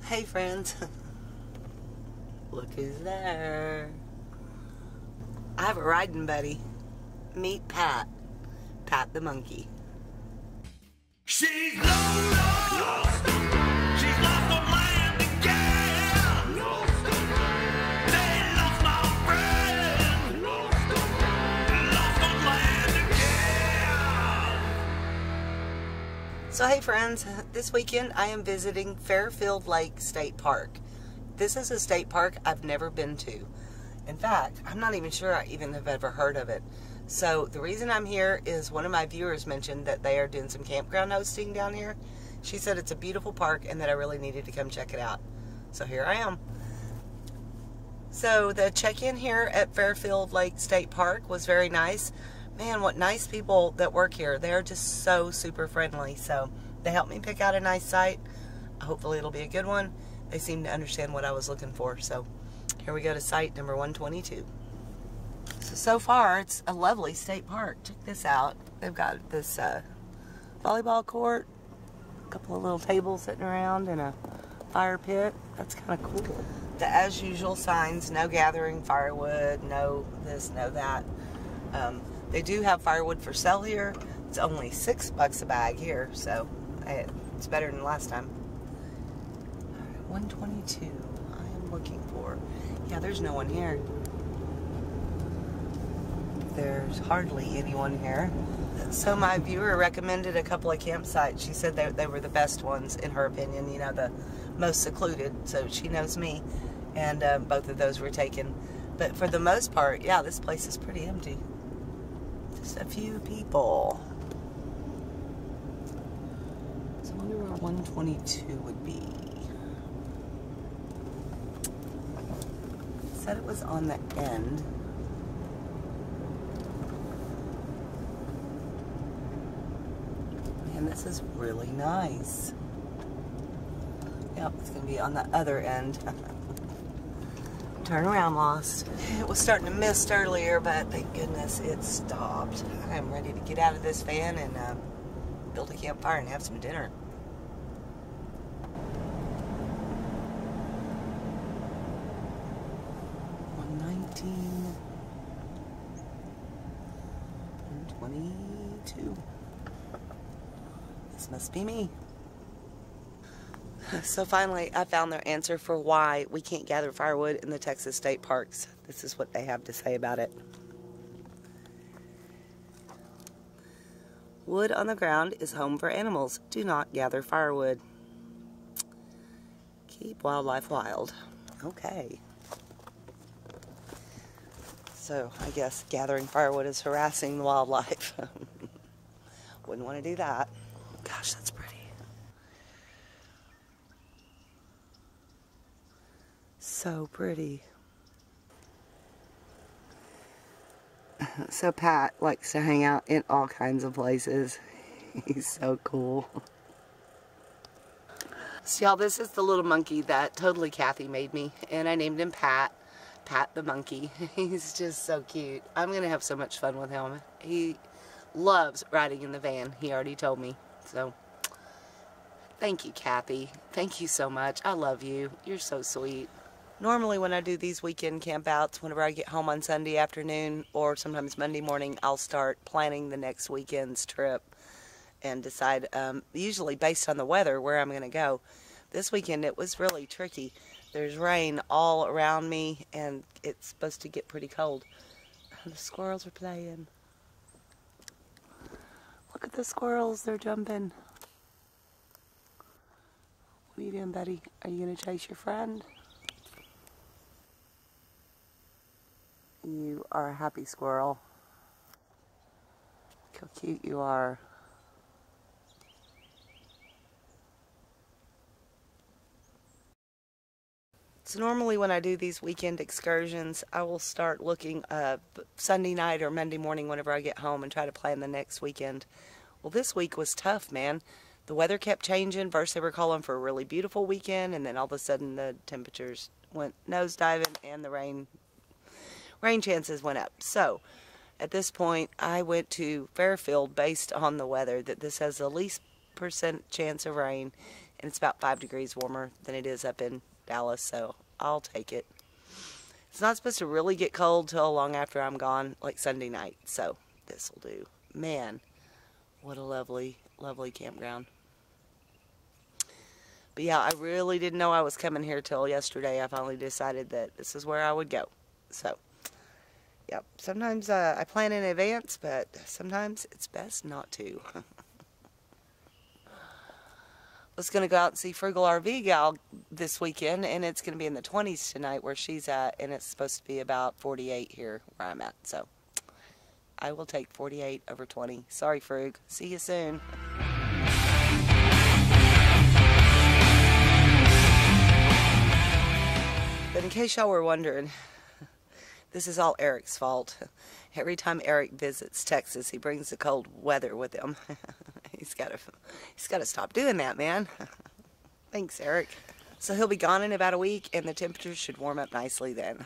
Hey friends, look who's there. I have a riding buddy. Meet Pat. Pat the monkey. She's Lola. She's lost her mind again. They lost my friend. Lost her land again. So hey friends, this weekend I am visiting Fairfield Lake State Park. This is a state park I've never been to. In fact, I'm not even sure I even have ever heard of it. So the reason I'm here is one of my viewers mentioned that they are doing some campground hosting down here. She said it's a beautiful park and that I really needed to come check it out. So here I am. So the check-in here at Fairfield Lake State Park was very nice. Man, what nice people that work here. They are just so super friendly. So they helped me pick out a nice site. Hopefully it'll be a good one. They seem to understand what I was looking for. So here we go to site number 122. So far, it's a lovely state park. Check this out. They've got this volleyball court, a couple of little tables sitting around, and a fire pit. That's kind of cool. The as usual signs, no gathering firewood, no this, no that. They do have firewood for sale here. It's only $6 a bag here, so it's better than last time. All right, 122. I am looking for. Yeah, there's no one here. There's hardly anyone here. So my viewer recommended a couple of campsites. She said they were the best ones, in her opinion, you know, the most secluded. So she knows me, and both of those were taken. But for the most part, yeah, this place is pretty empty. Just a few people. So I wonder where 122 would be. It said it was on the end. And this is really nice. Yep, it's going to be on the other end. Turn around, Lost. It was starting to mist earlier, but thank goodness it stopped. I'm ready to get out of this van and build a campfire and have some dinner. $119. $122. This must be me. So finally, I found their answer for why we can't gather firewood in the Texas state parks. This is what they have to say about it. Wood on the ground is home for animals. Do not gather firewood. Keep wildlife wild. Okay. So I guess gathering firewood is harassing the wildlife. Wouldn't want to do that. Gosh, that's pretty. So pretty. So Pat likes to hang out in all kinds of places. He's so cool. So y'all, this is the little monkey that totally Kathy made me, and I named him Pat. Pat the monkey. He's just so cute. I'm gonna have so much fun with him. He loves riding in the van. He already told me. So, thank you, Kathy. Thank you so much. I love you. You're so sweet. Normally when I do these weekend campouts, whenever I get home on Sunday afternoon or sometimes Monday morning, I'll start planning the next weekend's trip and decide, usually based on the weather, where I'm going to go. This weekend it was really tricky. There's rain all around me and it's supposed to get pretty cold. The squirrels are playing. Look at the squirrels, they're jumping. What are you doing, buddy? Are you going to chase your friend? You are a happy squirrel. Look how cute you are. So normally when I do these weekend excursions, I will start looking Sunday night or Monday morning whenever I get home and try to plan the next weekend. Well, this week was tough, man. The weather kept changing. First they were calling for a really beautiful weekend, and then all of a sudden the temperatures went nosediving and the rain chances went up. So at this point I went to Fairfield based on the weather, that this has the least % chance of rain. and it's about 5 degrees warmer than it is up in Dallas, so I'll take it. It's not supposed to really get cold till long after I'm gone, like Sunday night, so this will do. Man, what a lovely, lovely campground. But yeah, I really didn't know I was coming here till yesterday. I finally decided that this is where I would go. So, yep, sometimes I plan in advance, but sometimes it's best not to. I was going to go out and see Frugal RV Gal this weekend, and it's going to be in the 20s tonight where she's at, and it's supposed to be about 48 here where I'm at. So, I will take 48 over 20. Sorry, Frug. See you soon. But in case y'all were wondering, this is all Eric's fault. Every time Eric visits Texas, he brings the cold weather with him. He's got to stop doing that, man. Thanks, Eric. So he'll be gone in about a week, and the temperatures should warm up nicely then.